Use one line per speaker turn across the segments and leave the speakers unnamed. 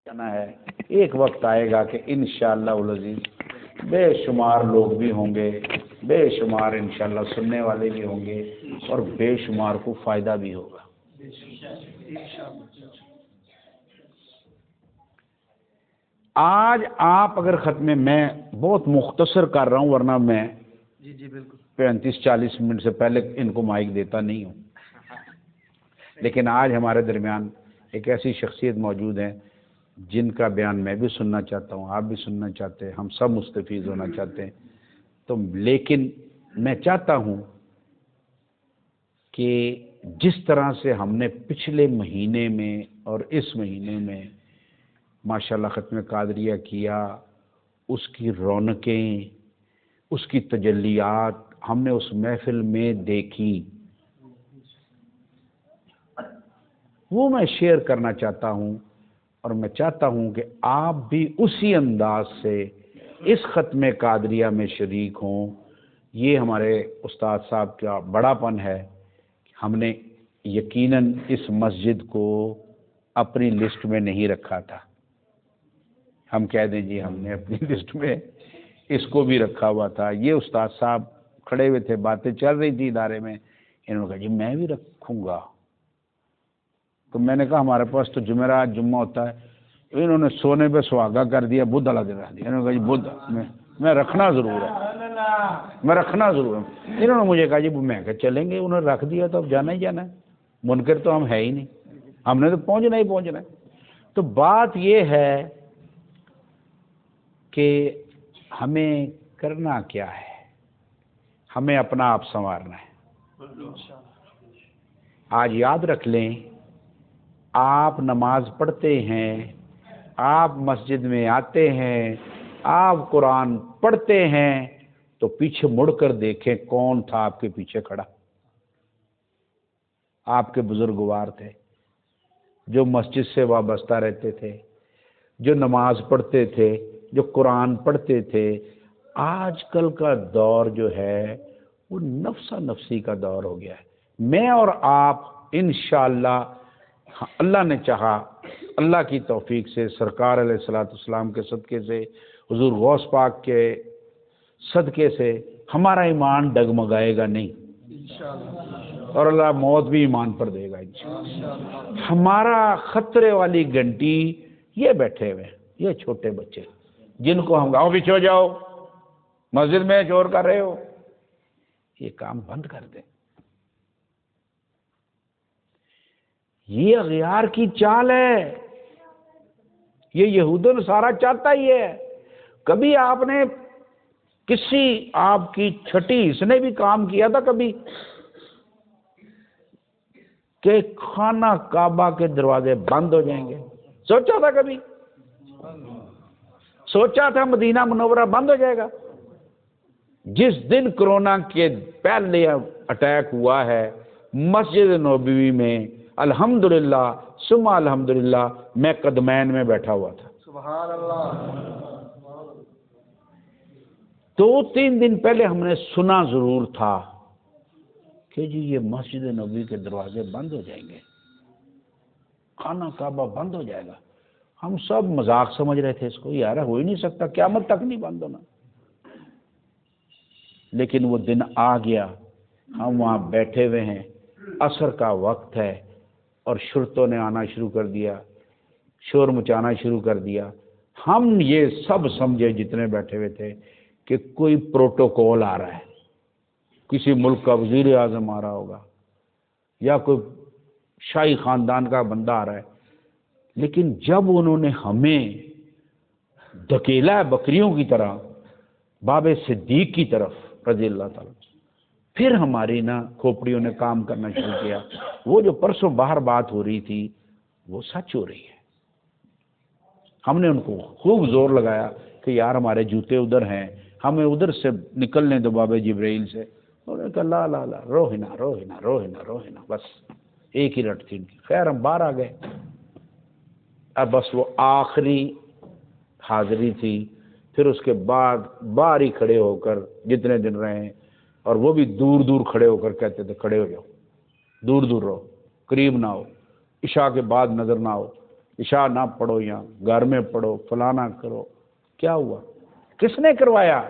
کرنا ہے۔ ایک وقت آئے گا کہ انشاءاللہ العزیز بے شمار لوگ بھی ہوں گے، بے شمار انشاءاللہ سننے والے بھی ہوں گے اور بے شمار کو فائدہ بھی ہوگا۔ آج آپ اگر ختم میں بہت مختصر کر رہا ہوں، ورنہ میں 35-40 منٹ سے پہلے ان کو مائک دیتا نہیں ہوں، لیکن آج ہمارے درمیان ایک ایسی شخصیت موجود ہے جن کا بیان میں بھی سننا چاہتا ہوں، آپ بھی سننا چاہتے ہیں، ہم سب مستفیض ہونا چاہتے ہیں۔ تو لیکن میں چاہتا ہوں کہ جس طرح سے ہم نے پچھلے مہینے میں اور اس مہینے میں ماشاءاللہ ختم قادریہ کیا، اس کی رونقیں، اس کی تجلیات ہم نے اس محفل میں دیکھی، وہ میں شیئر کرنا چاہتا ہوں، اور میں چاہتا ہوں کہ آپ بھی اسی انداز سے اس ختم قادریہ میں شریک ہوں۔ یہ ہمارے استاد صاحب کا بڑا پن ہے۔ ہم نے یقیناً اس مسجد کو اپنی لسٹ میں نہیں رکھا تھا، ہم کہہ دیں جی ہم نے اپنی لسٹ میں اس کو بھی رکھا ہوا تھا۔ یہ استاد صاحب کھڑے ہوئے تھے، باتیں چل رہی تھی ادارے میں، انہوں نے کہا جی میں بھی رکھوں گا۔ تو میں نے کہا ہمارے پاس تو جمعرات جمعہ ہوتا ہے، انہوں نے سونے پہ سہاگا کر دیا، بدھ والا دن رکھ دیا۔ انہوں نے کہا جی بدھ میں رکھنا ضرور ہے، میں رکھنا ضرور ہے۔ انہوں نے مجھے کہا جی میں کہ چلیں گے، انہوں نے رکھ دیا تو اب جانا ہی جانا ہے، منکر تو ہم ہے ہی نہیں، ہم نے تو پہنچنا ہی پہنچنا ہے۔ تو بات یہ ہے کہ ہمیں کرنا کیا ہے، ہمیں اپنا آپ سنوارنا ہے۔ آج یاد رکھ لیں، آپ نماز پڑھتے ہیں، آپ مسجد میں آتے ہیں، آپ قرآن پڑھتے ہیں، تو پیچھے مڑ کر دیکھیں کون تھا آپ کے پیچھے کھڑا۔ آپ کے بزرگوار تھے جو مسجد سے وابستہ رہتے تھے، جو نماز پڑھتے تھے، جو قرآن پڑھتے تھے۔ آج کل کا دور جو ہے وہ نفسا نفسی کا دور ہو گیا ہے۔ میں اور آپ انشاءاللہ اللہ نے چاہا، اللہ کی توفیق سے، سرکار علیہ الصلوۃ والسلام کے صدقے سے، حضور غوث پاک کے صدقے سے ہمارا ایمان ڈگمگائے گا نہیں، اور اللہ موت بھی ایمان پر دے گا انشاءاللہ۔ ہمارا خطرے والی گھنٹی یہ بیٹھے ہوئے، یہ چھوٹے بچے جن کو ہم گاؤں پیچھے ہو جاؤ، مسجد میں چور کر رہے ہو، یہ کام بند کر دیں۔ یہ اغیار کی چال ہے، یہ یہود و نصارہ چاہتا ہی ہے۔ کبھی آپ نے کسی آپ کی چھٹی اس نے بھی کام کیا تھا کبھی کہ خانہ کعبہ کے دروازے بند ہو جائیں گے؟ سوچا تھا کبھی؟ سوچا تھا مدینہ منورہ بند ہو جائے گا؟ جس دن کرونا کے پہلے اٹیک ہوا ہے مسجد نبوی میں، الحمدللہ ثم الحمدللہ میں قدمین میں بیٹھا ہوا تھا۔ سبحان اللہ۔ 2-3 دن پہلے ہم نے سنا ضرور تھا کہ جی یہ مسجد نبوی کے دروازے بند ہو جائیں گے، خانہ کعبہ بند ہو جائے گا۔ ہم سب مذاق سمجھ رہے تھے اس کو، یار ہو ہی نہیں سکتا، قیامت تک نہیں بند ہونا۔ لیکن وہ دن آ گیا، ہم وہاں بیٹھے ہوئے ہیں، عصر کا وقت ہے، اور شرطوں نے آنا شروع کر دیا، شور مچانا شروع کر دیا۔ ہم یہ سب سمجھے جتنے بیٹھے ہوئے تھے کہ کوئی پروٹوکول آ رہا ہے، کسی ملک کا وزیر اعظم آ رہا ہوگا یا کوئی شاہی خاندان کا بندہ آ رہا ہے۔ لیکن جب انہوں نے ہمیں دھکیلا بکریوں کی طرح باب صدیق کی طرف رضی اللہ تعالیٰ، پھر ہماری کھوپڑیوں نے کام کرنا شروع کیا۔ وہ جو پرسوں باہر بات ہو رہی تھی وہ سچ ہو رہی ہے۔ ہم نے ان کو خوب زور لگایا کہ یار ہمارے جوتے ادھر ہیں، ہمیں ادھر سے نکلنے دو باب جبرائیل سے۔ انہوں نے کہا لا لا لا، روحنا روحنا روحنا روحنا، بس ایک ہی رٹ تھی ان کی۔ خیر ہم باہر آ گئے، اب بس وہ آخری حاضری تھی۔ پھر اس کے بعد باہر ہی کھڑے ہو کر جتنے دن رہے ہیں، اور وہ بھی دور دور کھڑے ہو کر کہتے تھے کھڑے ہو جاؤ، دور دور رہو، قریب نہ ہو، عشاء کے بعد نظر نہ ہو۔ عشاء نہ پڑھو، یہاں گھر میں پڑھو، فلانا کرو. کیا ہوا؟ کس نے کروایا؟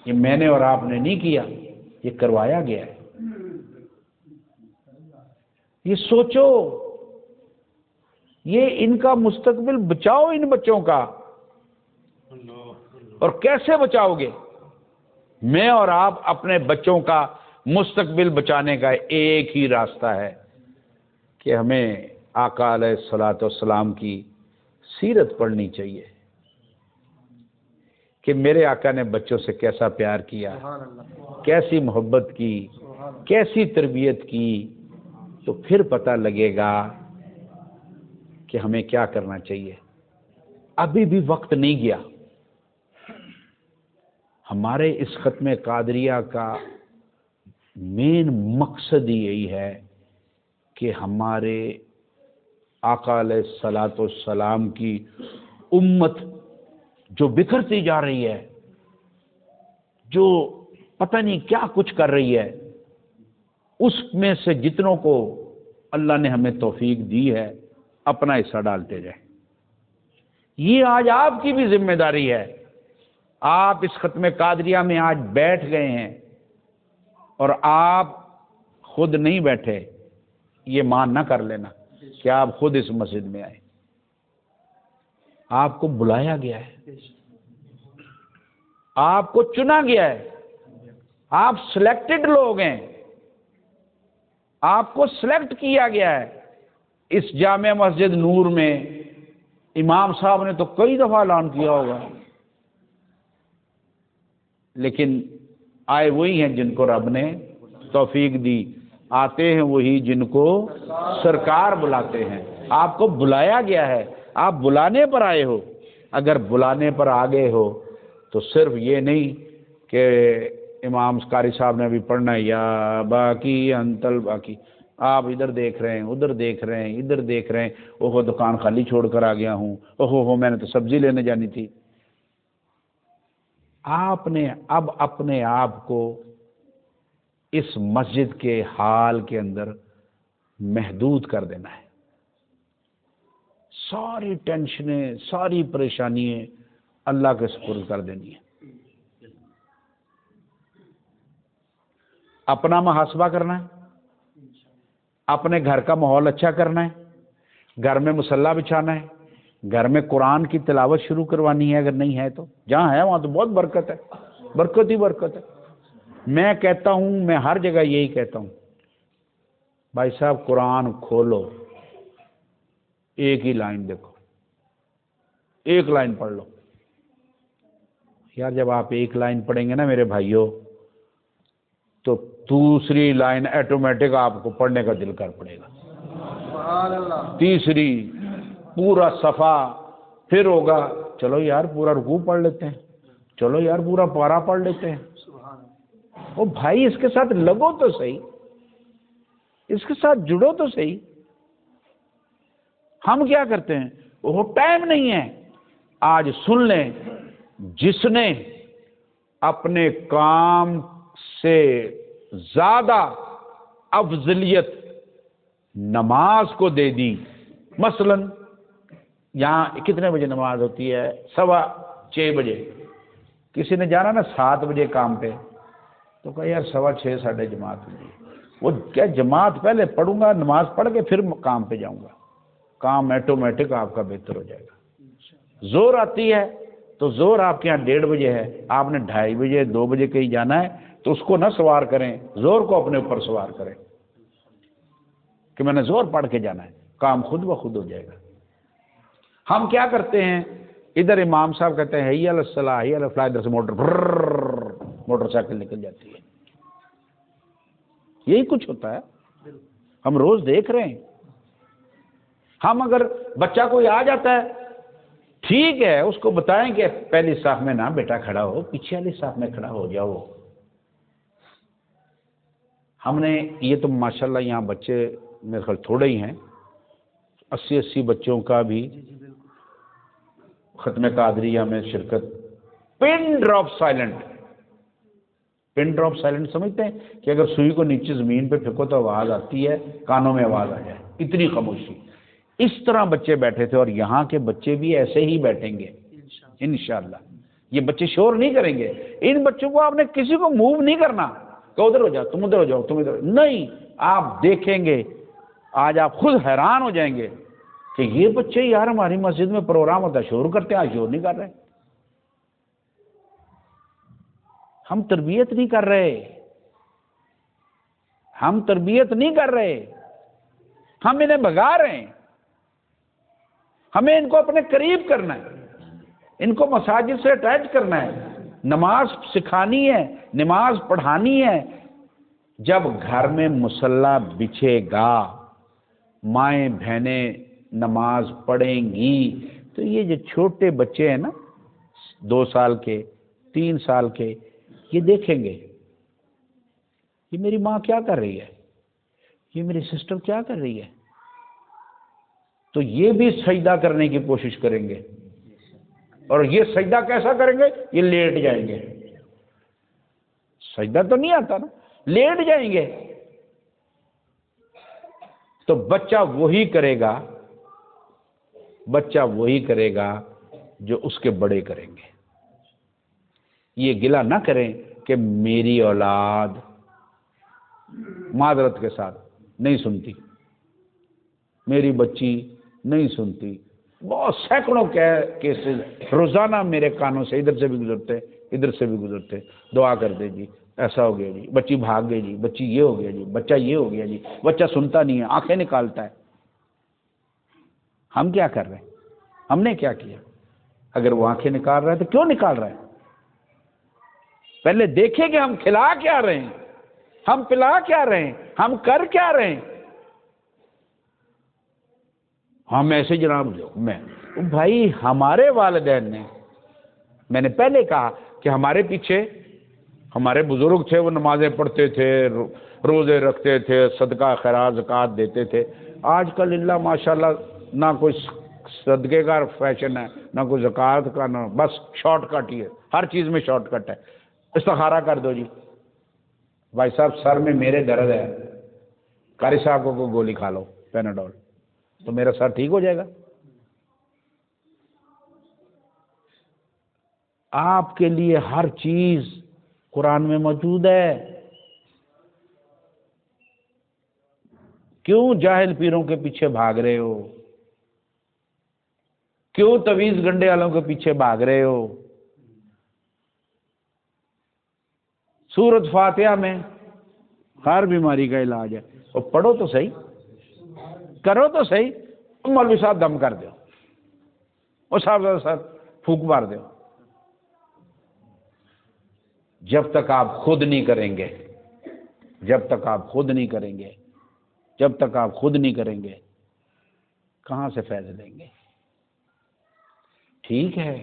یہ میں نے اور آپ نے نہیں کیا، یہ کروایا گیا ہے. یہ سوچو، یہ ان کا مستقبل بچاؤ، ان بچوں کا. اور کیسے بچاؤ گے؟ میں اور آپ اپنے بچوں کا مستقبل بچانے کا ایک ہی راستہ ہے کہ ہمیں آقا علیہ الصلوۃ والسلام کی سیرت پڑھنی چاہیے کہ میرے آقا نے بچوں سے کیسا پیار کیا، کیسی محبت کی، کیسی تربیت کی. تو پھر پتہ لگے گا کہ ہمیں کیا کرنا چاہیے. ابھی بھی وقت نہیں گیا. ہمارے اس ختم قادریہ کا مین مقصد ہی یہی ہے کہ ہمارے آقا علیہ الصلوۃ والسلام کی امت جو بکھرتی جا رہی ہے، جو پتہ نہیں کیا کچھ کر رہی ہے، اس میں سے جتنوں کو اللہ نے ہمیں توفیق دی ہے اپنا حصہ ڈالتے جائیں. یہ آج آپ کی بھی ذمہ داری ہے. آپ اس ختم قادریہ میں آج بیٹھ گئے ہیں اور آپ خود نہیں بیٹھے، یہ مان نہ کر لینا کہ آپ خود اس مسجد میں آئے. آپ کو بلایا گیا ہے، آپ کو چنا گیا ہے، آپ سلیکٹڈ لوگ ہیں، آپ کو سلیکٹ کیا گیا ہے. اس جامع مسجد نور میں امام صاحب نے تو کئی دفعہ اعلان کیا ہوگا، لیکن آئے وہی ہیں جن کو رب نے توفیق دی. آتے ہیں وہی جن کو سرکار بلاتے ہیں. آپ کو بلایا گیا ہے، آپ بلانے پر آئے ہو. اگر بلانے پر آ گئے ہو تو صرف یہ نہیں کہ امام قاری صاحب نے ابھی پڑھنا ہے یا باقی انتل باقی، آپ ادھر دیکھ رہے ہیں، ادھر دیکھ رہے ہیں، ادھر دیکھ رہے ہیں. اوہو دکان خالی چھوڑ کر آ گیا ہوں، اوہو میں نے تو سبزی لینے جانی تھی. آپ نے اب اپنے آپ کو اس مسجد کے حال کے اندر محدود کر دینا ہے. ساری ٹینشنیں، ساری پریشانیاں اللہ کے سپرد کر دینی ہے. اپنا محاسبہ کرنا ہے، اپنے گھر کا ماحول اچھا کرنا ہے، گھر میں مصلی بچھانا ہے، گھر میں قرآن کی تلاوت شروع کروانی ہے. اگر نہیں ہے تو جہاں ہے وہاں تو بہت برکت ہے، برکت ہی برکت ہے. میں کہتا ہوں، میں ہر جگہ یہی کہتا ہوں، بھائی صاحب قرآن کھولو، ایک ہی لائن دیکھو، ایک لائن پڑھ لو. یار جب آپ ایک لائن پڑھیں گے نا میرے بھائیوں، تو دوسری لائن ایٹومیٹک آپ کو پڑھنے کا دل کر پڑے گا. تیسری پورا صفحہ پھر ہوگا، چلو یار پورا رکوع پڑھ لیتے ہیں، چلو یار پورا پارہ پڑھ لیتے ہیں. او بھائی اس کے ساتھ لگو تو صحیح، اس کے ساتھ جڑو تو صحیح. ہم کیا کرتے ہیں، وہ ٹائم نہیں ہے. آج سن لیں، جس نے اپنے کام سے زیادہ افضلیت نماز کو دے دی، مثلا یہاں کتنے بجے نماز ہوتی ہے؟ 6:15 بجے. کسی نے جانا نا 7 بجے کام پہ، تو کہا یار 6:15 ساڑھے جماعت ہوگی. وہ کیا جماعت پہلے پڑھوں گا، نماز پڑھ کے پھر کام پہ جاؤں گا. کام ایٹومیٹک آپ کا بہتر ہو جائے گا. زور آتی ہے تو زور آپ کے یہاں 1:30 بجے ہے، آپ نے 2:30 بجے 2 بجے کہیں جانا ہے تو اس کو نہ سوار کریں، زور کو اپنے اوپر سوار کریں کہ میں نے زور پڑھ کے جانا ہے. کام خود بخود ہو جائے گا. ہم کیا کرتے ہیں، ادھر امام صاحب کہتے ہیں حی علی الصلاۃ حی علی الفلاح، ادھر سے موٹر سائیکل نکل جاتی ہے. یہی کچھ ہوتا ہے، ہم روز دیکھ رہے ہیں. ہم اگر بچہ کوئی آ جاتا ہے، ٹھیک ہے اس کو بتائیں کہ پہلی صف میں نہ بیٹا کھڑا ہو، پیچھے والی صف میں کھڑا ہو جاؤ. ہم نے یہ تو ماشاءاللہ یہاں بچے میرے خیال تھوڑے ہی ہیں، 80 بچوں کا بھی ختم قادریہ میں شرکت. Pin drop silent. Pin drop silent سمجھتے ہیں کہ اگر سوئی کو نیچے زمین پہ پھینکو تو آواز آتی ہے، کانوں میں آواز آ جائے، اتنی خاموشی۔ اس طرح بچے بیٹھے تھے، اور یہاں کے بچے بھی ایسے ہی بیٹھیں گے انشاءاللہ۔ یہ بچے شور نہیں کریں گے۔ ان بچوں کو آپ نے کسی کو موو نہیں کرنا کہ ادھر ہو جاؤ، تم ادھر ہو جاؤ، تم ادھر نہیں، آپ دیکھیں گے آج آپ خود حیران ہو جائیں گے کہ یہ بچے یار ہماری مسجد میں پروگرام ہوتا ہے شور کرتے ہیں، آج شور نہیں کر رہے۔ ہم تربیت نہیں کر رہے، ہم تربیت نہیں کر رہے، ہم انہیں بھگا رہے ہیں۔ ہمیں ان کو اپنے قریب کرنا ہے، ان کو مساجد سے اٹیچ کرنا ہے، نماز سکھانی ہے، نماز پڑھانی ہے۔ جب گھر میں مصلی بچھے گا، مائیں بہنیں نماز پڑھیں گی، تو یہ جو چھوٹے بچے ہیں نا، 2 سال کے، 3 سال کے، یہ دیکھیں گے یہ میری ماں کیا کر رہی ہے، یہ میری سسٹر کیا کر رہی ہے، تو یہ بھی سجدہ کرنے کی کوشش کریں گے۔ اور یہ سجدہ کیسا کریں گے؟ یہ لیٹ جائیں گے۔ سجدہ تو نہیں آتا نا، لیٹ جائیں گے۔ تو بچہ وہی کرے گا، بچہ وہی کرے گا جو اس کے بڑے کریں گے۔ یہ گلہ نہ کریں کہ میری اولاد معذرت کے ساتھ نہیں سنتی، میری بچی نہیں سنتی۔ بہت سینکڑوں کیسز روزانہ میرے کانوں سے ادھر سے بھی گزرتے، ادھر سے بھی گزرتے، دعا کر دے جی، ایسا ہو گیا جی، بچی بھاگ گئی جی، بچی یہ ہو گیا جی، بچہ یہ ہو گیا جی، بچہ سنتا نہیں ہے، آنکھیں نکالتا ہے۔ ہم کیا کر رہے ہیں؟ ہم نے کیا کیا؟ اگر وہ آنکھیں نکال رہا ہے تو کیوں نکال رہا ہے؟ پہلے دیکھیں کہ ہم کھلا کیا رہے ہیں، ہم پلا کیا رہے ہیں، ہم کر کیا رہے ہیں۔ ہم ایسے جناب میں بھائی ہمارے والدین نے، میں نے پہلے کہا کہ ہمارے پیچھے ہمارے بزرگ تھے، وہ نمازیں پڑھتے تھے، روزے رکھتے تھے، صدقہ خیرات زکوٰۃ دیتے تھے۔ آج کل اللہ ماشاءاللہ نہ کوئی صدقے کا فیشن ہے، نہ کوئی زکوٰۃ کا، نہ بس شارٹ کٹ ہی ہے، ہر چیز میں شارٹ کٹ ہے۔ استخارہ کر دو جی، بھائی صاحب سر میں میرے درد ہے، قاری صاحب کو گولی کھا لو پیناڈول تو میرا سر ٹھیک ہو جائے گا۔ آپ کے لیے ہر چیز قرآن میں موجود ہے۔ کیوں جاہل پیروں کے پیچھے بھاگ رہے ہو؟ کیوں تویز گنڈے والوں کے پیچھے بھاگ رہے ہو؟ سورۃ فاتحہ میں ہر بیماری کا علاج ہے، اور پڑھو تو صحیح، کرو تو صحیح۔ مولوی صاحب دم کر دو، اور صاحب پھونک مار دو۔ جب تک آپ خود نہیں کریں گے، جب تک آپ خود نہیں کریں گے، جب تک آپ خود نہیں کریں گے، کہاں سے فائدہ لیں گے؟ ٹھیک ہے،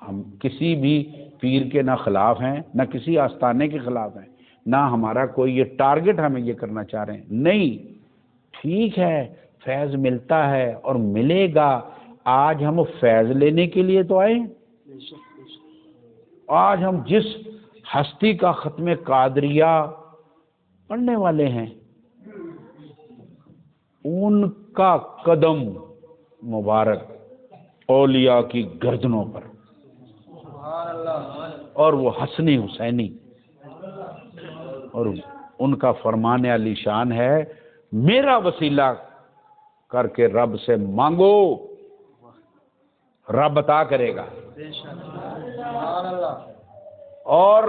ہم کسی بھی پیر کے نہ خلاف ہیں، نہ کسی آستانے کے خلاف ہیں، نہ ہمارا کوئی یہ ٹارگٹ ہمیں یہ کرنا چاہ رہے ہیں، نہیں۔ ٹھیک ہے، فیض ملتا ہے اور ملے گا۔ آج ہم فیض لینے کے لیے تو آئے ہیں۔ آج ہم جس ہستی کا ختم قادریہ پڑھنے والے ہیں، ان کا قدم مبارک اولیاء کی گردنوں پر، اور وہ حسنی حسینی، اور ان کا فرمان علی شان ہے، میرا وسیلہ کر کے رب سے مانگو، رب عطا کرے گا۔ اور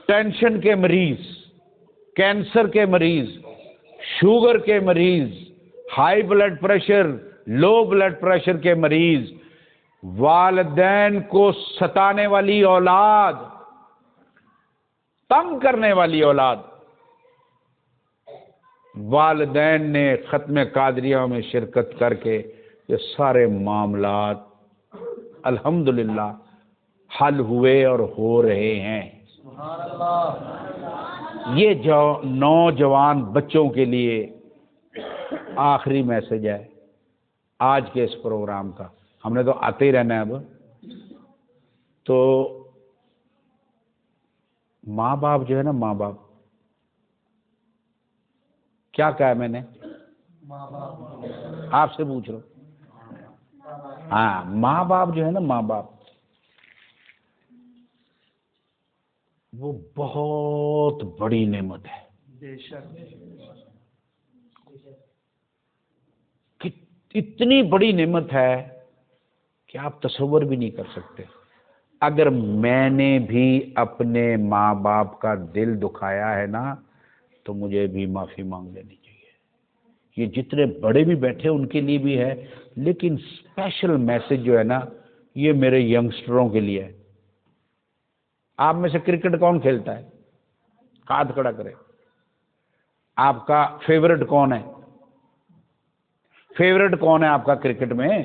ٹینشن کے مریض، کینسر کے مریض، شوگر کے مریض، high blood pressure, low blood pressure کے مریض، والدین کو ستانے والی اولاد، تنگ کرنے والی اولاد، والدین نے ختم قادریہ میں شرکت کر کے یہ سارے معاملات الحمدللہ حل ہوئے اور ہو رہے ہیں۔ یہ جو نوجوان بچوں کے لیے آخری میسج ہے آج کے اس پروگرام کا۔ ہم نے تو آتے ہی رہنا ہے اب، تو ماں باپ جو ہے نا، ماں باپ، کیا کہا میں نے؟ آپ سے پوچھ رہا ہوں. ہاں، ماں باپ جو ہے نا، ماں باپ وہ بہت بڑی نعمت ہے. اتنی بڑی نعمت ہے کہ آپ تصور بھی نہیں کر سکتے. اگر میں نے بھی اپنے ماں باپ کا دل دکھایا ہے نا تو مجھے بھی معافی مانگ لینی چاہیے. یہ جتنے بڑے بھی بیٹھے ان کے لیے بھی ہے، لیکن اسپیشل میسج جو ہے نا یہ میرے ینگسٹروں کے لیے ہے. آپ میں سے کرکٹ کون کھیلتا ہے؟ ہاتھ کھڑا کرے. آپ کا فیورٹ کون ہے؟ فیورٹ کون ہے آپ کا کرکٹ میں؟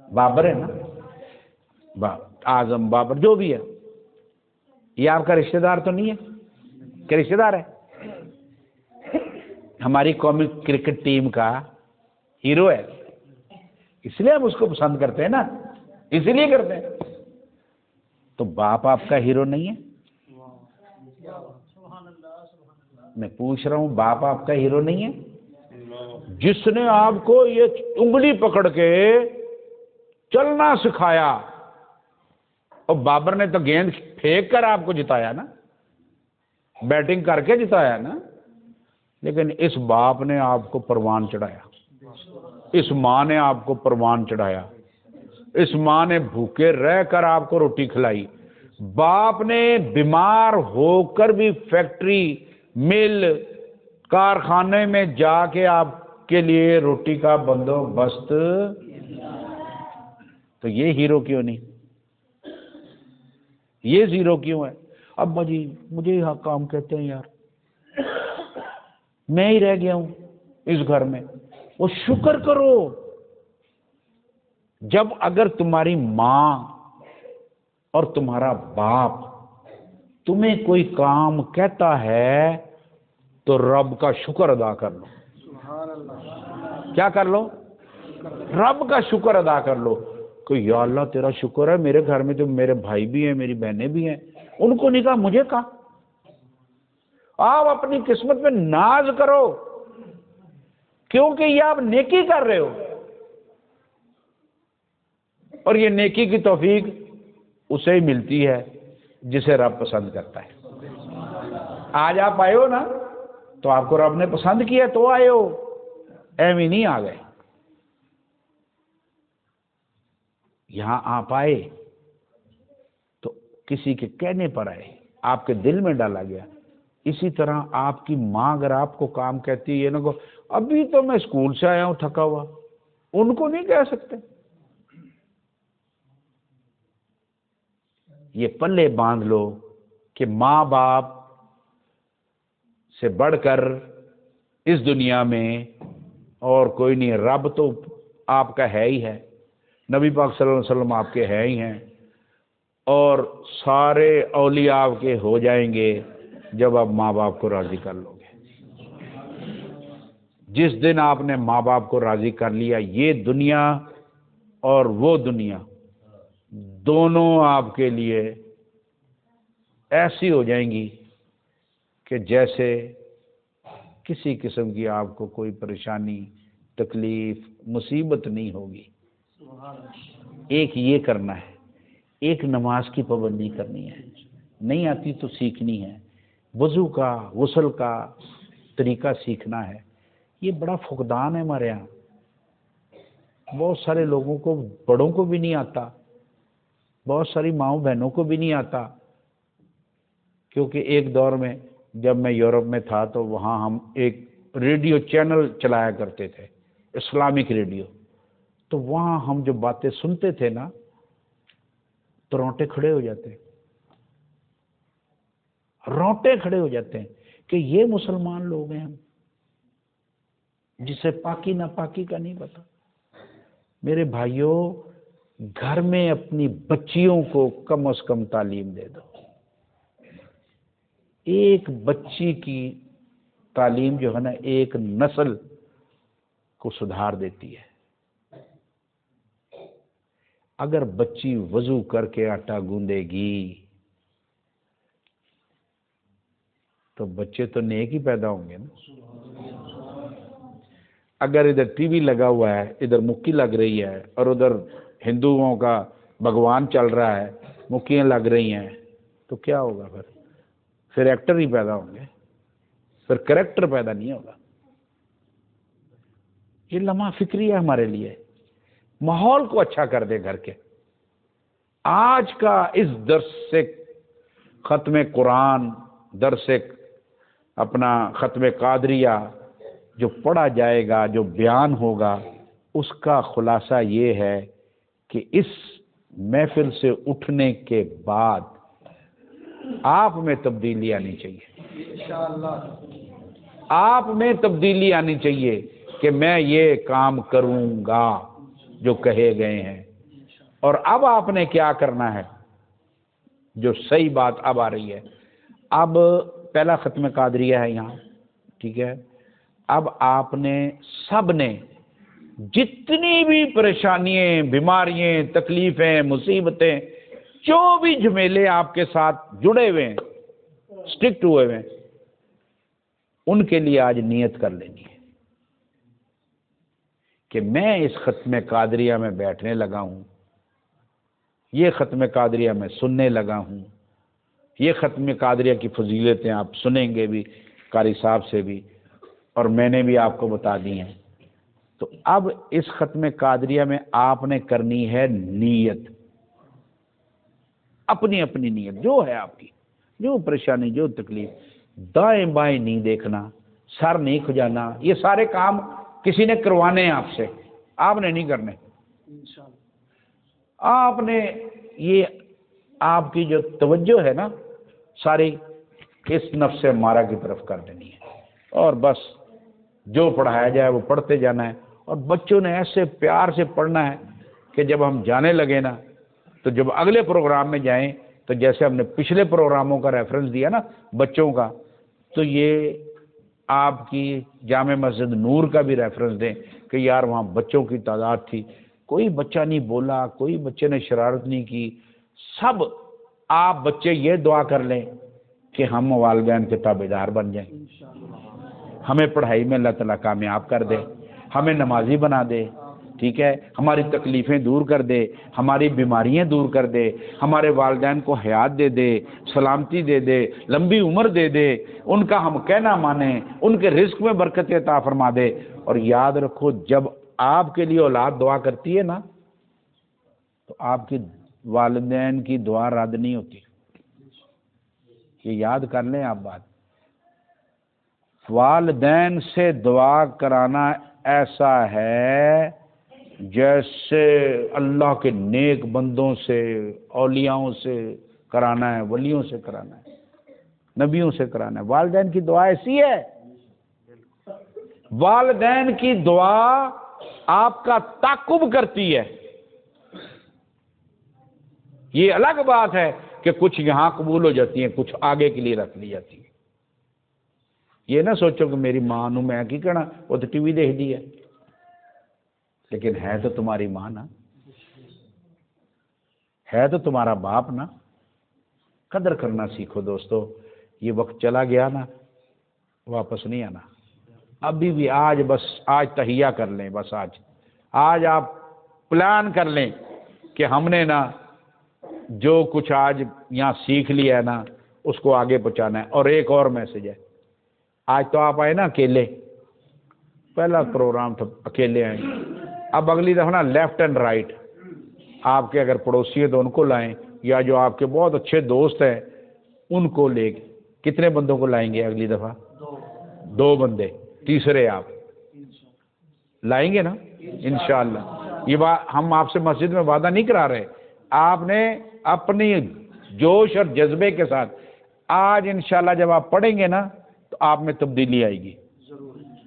بابر ہے نا، اعظم بابر جو بھی ہے. یہ آپ کا رشتہ دار تو نہیں ہے؟ کیا رشتہ دار ہے؟ ہماری قومی کرکٹ ٹیم کا ہیرو ہے، اس لیے ہم اس کو پسند کرتے ہیں نا، اسی لیے کرتے ہیں. تو باپ آپ کا ہیرو نہیں ہے؟ میں پوچھ رہا ہوں، باپ آپ کا ہیرو نہیں ہے؟ جس نے آپ کو یہ انگلی پکڑ کے چلنا سکھایا، اور بابر نے تو گیند پھینک کر آپ کو جتایا نا، بیٹنگ کر کے جتایا نا. لیکن اس باپ نے آپ کو پروان چڑھایا، اس ماں نے آپ کو پروان چڑھایا، اس ماں نے بھوکے رہ کر آپ کو روٹی کھلائی. باپ نے بیمار ہو کر بھی فیکٹری، مل، کارخانے میں جا کے آپ کے لیے روٹی کا بندوبست. تو یہ ہیرو کیوں نہیں؟ یہ زیرو کیوں ہے؟ ابا جی مجھے یہاں کام کہتے ہیں، یار میں ہی رہ گیا ہوں اس گھر میں. وہ شکر کرو. جب اگر تمہاری ماں اور تمہارا باپ تمہیں کوئی کام کہتا ہے تو رب کا شکر ادا کر لو. کیا کر لو؟ رب کا شکر ادا کر لو کہ یا اللہ تیرا شکر ہے، میرے گھر میں تو میرے بھائی بھی ہیں، میری بہنیں بھی ہیں، ان کو نہیں کہا، مجھے کہا. آپ اپنی قسمت میں ناز کرو، کیونکہ یہ آپ نیکی کر رہے ہو، اور یہ نیکی کی توفیق اسے ہی ملتی ہے جسے رب پسند کرتا ہے. آج آپ آئے ہو نا تو آپ کو رب نے پسند کیا تو آئے ہو، ایویں نہیں آ گئے. یہاں آپ آئے تو کسی کے کہنے پر آئے، آپ کے دل میں ڈالا گیا. اسی طرح آپ کی ماں اگر آپ کو کام کہتی ہے، یہ نہ کہو ابھی تو میں اسکول سے آیا ہوں تھکا ہوا، ان کو نہیں کہہ سکتے. یہ پلے باندھ لو کہ ماں باپ سے بڑھ کر اس دنیا میں اور کوئی نہیں. رب تو آپ کا ہے ہی ہے، نبی پاک صلی اللہ علیہ وسلم آپ کے ہے ہی ہیں، اور سارے اولیاء آپ کے ہو جائیں گے جب آپ ماں باپ کو راضی کر لو گے. جس دن آپ نے ماں باپ کو راضی کر لیا، یہ دنیا اور وہ دنیا دونوں آپ کے لیے ایسی ہو جائیں گی کہ جیسے کسی قسم کی آپ کو کوئی پریشانی، تکلیف، مصیبت نہیں ہوگی. ایک یہ کرنا ہے، ایک نماز کی پابندی کرنی ہے، نہیں آتی تو سیکھنی ہے. وضو کا، غسل کا طریقہ سیکھنا ہے. یہ بڑا فقدان ہے ہمارے یہاں. بہت سارے لوگوں کو، بڑوں کو بھی نہیں آتا، بہت ساری ماؤں بہنوں کو بھی نہیں آتا. کیونکہ ایک دور میں جب میں یورپ میں تھا تو وہاں ہم ایک ریڈیو چینل چلایا کرتے تھے، اسلامک ریڈیو. تو وہاں ہم جو باتیں سنتے تھے نا تو رونٹے کھڑے ہو جاتے ہیں، رونٹے کھڑے ہو جاتے ہیں کہ یہ مسلمان لوگ ہیں ہم، جسے پاکی ناپاکی کا نہیں پتا. میرے بھائیوں، گھر میں اپنی بچیوں کو کم از کم تعلیم دے دو. ایک بچی کی تعلیم جو ہے نا ایک نسل کو سدھار دیتی ہے. اگر بچی وضو کر کے آٹا گوندے گی تو بچے تو نیک ہی پیدا ہوں گے نا۔ اگر ادھر ٹی وی لگا ہوا ہے، ادھر مکی لگ رہی ہے، اور ادھر ہندوؤں کا بھگوان چل رہا ہے، مکیاں لگ رہی ہیں، تو کیا ہوگا پھر ایکٹر ہی پیدا ہوں گے، پھر کریکٹر پیدا نہیں ہوگا۔ یہ لمحہ فکری ہے ہمارے لیے، ماحول کو اچھا کر دے گھر کے۔ آج کا اس درس سے ختم قرآن، درس اپنا ختم قادریہ جو پڑھا جائے گا، جو بیان ہوگا، اس کا خلاصہ یہ ہے کہ اس محفل سے اٹھنے کے بعد آپ میں تبدیلی آنی چاہیے، آپ میں تبدیلی آنی چاہیے کہ میں یہ کام کروں گا جو کہے گئے ہیں۔ اور اب آپ نے کیا کرنا ہے، جو صحیح بات اب آ رہی ہے، اب پہلا ختم قادریہ ہے یہاں، ٹھیک ہے، اب آپ نے سب نے جتنی بھی پریشانیاں، بیماریاں، تکلیفیں، مصیبتیں، جو بھی جھمیلے آپ کے ساتھ جڑے ہوئے ہیں، اسٹرکٹ ہوئے ہیں، ان کے لیے آج نیت کر لینی ہے کہ میں اس ختم قادریہ میں بیٹھنے لگا ہوں، یہ ختم قادریہ میں سننے لگا ہوں، یہ ختم قادریہ کی فضیلتیں آپ سنیں گے بھی قاری صاحب سے بھی، اور میں نے بھی آپ کو بتا دی ہیں۔ تو اب اس ختم قادریہ میں آپ نے کرنی ہے نیت، اپنی اپنی نیت جو ہے آپ کی، جو پریشانی، جو تکلیف، دائیں بائیں نہیں دیکھنا، سر نہیں کھجانا، یہ سارے کام کسی نے کروانے ہیں آپ سے، آپ نے نہیں کرنے۔ آپ نے یہ آپ کی جو توجہ ہے نا ساری اس نفس امارہ کی طرف کر دینی ہے، اور بس جو پڑھایا جائے وہ پڑھتے جانا ہے، اور بچوں نے ایسے پیار سے پڑھنا ہے کہ جب ہم جانے لگے نا، تو جب اگلے پروگرام میں جائیں تو جیسے ہم نے پچھلے پروگراموں کا ریفرنس دیا نا بچوں کا، تو یہ آپ کی جامع مسجد نور کا بھی ریفرنس دیں کہ یار وہاں بچوں کی تعداد تھی، کوئی بچہ نہیں بولا، کوئی بچے نے شرارت نہیں کی، سب آپ بچے یہ دعا کر لیں کہ ہم والدین کے تابعدار بن جائیں، ہمیں پڑھائی میں اللہ تعالیٰ کامیاب کر دے، ہمیں نمازی بنا دے، ٹھیک ہے، ہماری تکلیفیں دور کر دے، ہماری بیماریاں دور کر دے، ہمارے والدین کو حیات دے دے، سلامتی دے دے، لمبی عمر دے دے، ان کا ہم کہنا مانیں، ان کے رزق میں برکت عطا فرما دے۔ اور یاد رکھو جب آپ کے لیے اولاد دعا کرتی ہے نا، تو آپ کی والدین کی دعا رد نہیں ہوتی، یہ یاد کر لیں آپ بات۔ والدین سے دعا کرانا ایسا ہے جیسے اللہ کے نیک بندوں سے، اولیاؤں سے کرانا ہے، ولیوں سے کرانا ہے، نبیوں سے کرانا ہے۔ والدین کی دعا ایسی ہے، والدین کی دعا آپ کا تعاقب کرتی ہے۔ یہ الگ بات ہے کہ کچھ یہاں قبول ہو جاتی ہیں، کچھ آگے کے لیے رکھ لی جاتی ہیں۔ یہ نہ سوچو کہ میری ماں نو میں کی کہنا، وہ تو ٹی وی دیکھ دی ہے، لیکن ہے تو تمہاری ماں نا، ہے تو تمہارا باپ نا۔ قدر کرنا سیکھو دوستو، یہ وقت چلا گیا نا، واپس نہیں آنا۔ ابھی بھی آج بس آج تہیہ کر لیں، بس آج آپ پلان کر لیں کہ ہم نے نا جو کچھ آج یہاں سیکھ لیا ہے نا اس کو آگے پہنچانا ہے۔ اور ایک اور میسج ہے، آج تو آپ آئے نا اکیلے، پہلا پروگرام تھا اکیلے آئے، اب اگلی دفعہ نا لیفٹ اینڈ رائٹ، آپ کے اگر پڑوسی ہیں تو ان کو لائیں، یا جو آپ کے بہت اچھے دوست ہیں ان کو لے کے۔ کتنے بندوں کو لائیں گے اگلی دفعہ؟ 2 بندے، تیسرے آپ لائیں گے نا انشاءاللہ۔ یہ بات ہم آپ سے مسجد میں وعدہ نہیں کرا رہے، آپ نے اپنی جوش اور جذبے کے ساتھ آج انشاءاللہ جب آپ پڑھیں گے نا تو آپ میں تبدیلی آئے گی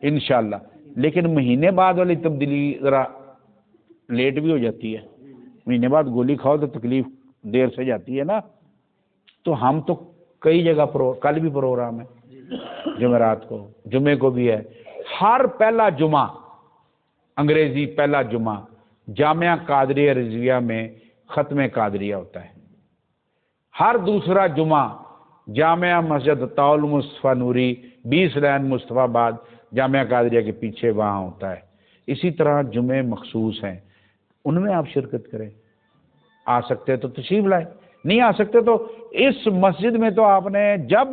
انشاءاللہ۔ لیکن مہینے بعد والی تبدیلی ذرا لیٹ بھی ہو جاتی ہے، مہینے بعد گولی کھاؤ تو تکلیف دیر سے جاتی ہے نا۔ تو ہم تو کئی جگہ کل بھی پروگرام ہے جمعرات کو، جمعے کو بھی ہے، ہر پہلا جمعہ انگریزی پہلا جمعہ جامعہ قادریہ رضویہ میں ختم قادریہ ہوتا ہے، ہر دوسرا جمعہ جامعہ مسجد طاول مصطفیٰ نوری 20 لین مصطفیٰ آباد جامعہ قادریہ کے پیچھے وہاں ہوتا ہے۔ اسی طرح جمعے مخصوص ہیں، ان میں آپ شرکت کریں۔ آ سکتے تو تشریف لائیں، نہیں آ سکتے تو اس مسجد میں تو آپ نے جب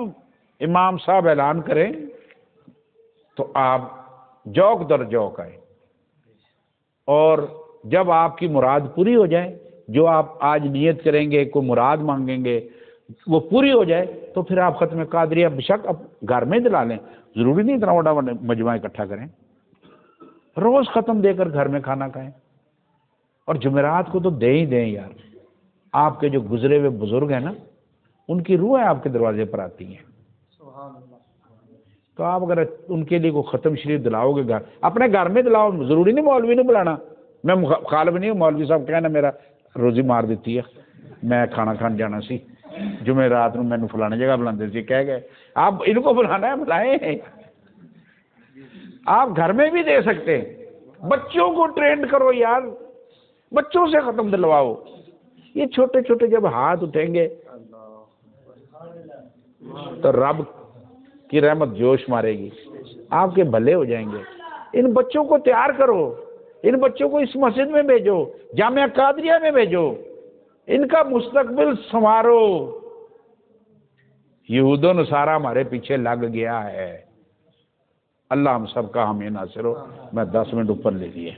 امام صاحب اعلان کریں تو آپ جوک در جوک آئیں، اور جب آپ کی مراد پوری ہو جائے، جو آپ آج نیت کریں گے، کوئی مراد مانگیں گے، وہ پوری ہو جائے تو پھر آپ ختم قادریہ بشک اب گھر میں دلا لیں، ضروری نہیں اتنا بڑا مجمع اکٹھا کریں، روز ختم دے کر گھر میں کھانا کھائیں، اور جمعرات کو تو دے ہی دیں یار۔ آپ کے جو گزرے ہوئے بزرگ ہیں نا، ان کی روحیں آپ کے دروازے پر آتی ہیں، تو آپ اگر ان کے لیے کوئی ختم شریف دلاؤ گے گھر، اپنے گھر میں دلاؤ، ضروری نہیں مولوی نہیں بلانا۔ میں مخالف نہیں ہوں، مولوی صاحب کہنا میرا روزی مار دیتی ہے، میں کھانا کھان جانا سی جمعرات میں نے فلانے جگہ بلاندے سی، کہہ گئے آپ ان کو بلانا ہے بلائیں، آپ گھر میں بھی دے سکتے ہیں۔ بچوں کو ٹرینڈ کرو یار، بچوں سے ختم دلواؤ، یہ چھوٹے چھوٹے جب ہاتھ اٹھیں گے تو رب کی رحمت جوش مارے گی، آپ کے بھلے ہو جائیں گے۔ ان بچوں کو تیار کرو، ان بچوں کو اس مسجد میں بھیجو، جامعہ قادریہ میں بھیجو، ان کا مستقبل سنوارو۔ یہود و نصارہ ہمارے پیچھے لگ گیا ہے، اللہ ہم سب کا حامی ناصر ہو۔ میں 10 منٹ اوپر لے لیے۔